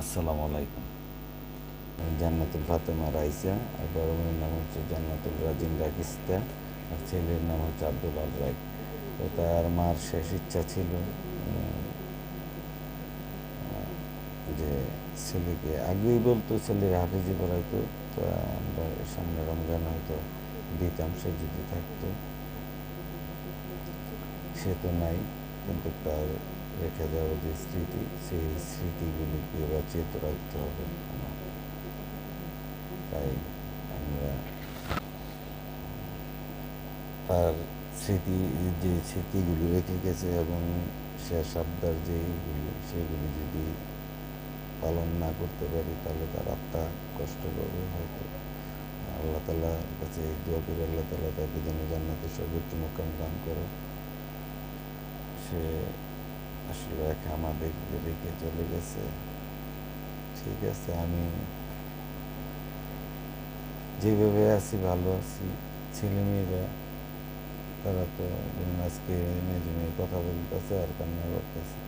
আসসালামু আলাইকুম। জান্নাতুল ফাতেমা রাইসা, আর বড় মেয়ের নাম হচ্ছে জান্নাতুল রাজিন রাকিস্তা, আর ছেলের নাম হচ্ছে আব্দুল আল রায়। তো তার মার শেষ ইচ্ছা ছিল যে ছেলেকে, আগেই বলতো ছেলের হাফিজি পড়াইতো, তো আমরা সামনে রমজান হয়তো দিতাম সে যদি থাকতো। সে তো নাই, কিন্তু তার রেখে যাওয়া যে স্মৃতি, সেই স্মৃতিগুলিকে বাঁচিয়ে তো রাখতে হবে আমার। তাই আমরা তার স্মৃতি, যে স্মৃতিগুলি রেখে গেছে এবং শেষ আবদার যেগুলি, সেগুলি যদি পালন না করতে পারি তাহলে তার আত্মা কষ্ট পাবে হয়তো। আল্লাহ তালার কাছে এই দোয়া করি, আল্লাহ তালা তাকে যেন জান্নাতের সর্বোচ্চ মোকাম দান করে। সে আসলে একা আমাদেরকে রেখে চলে গেছে। ঠিক আছে, আমি যেভাবে আছি ভালো আছি। ছেলেমেয়েরা তারা তো আজকে মেয়ে কথা বলতেছে আর কান্না করতেছে।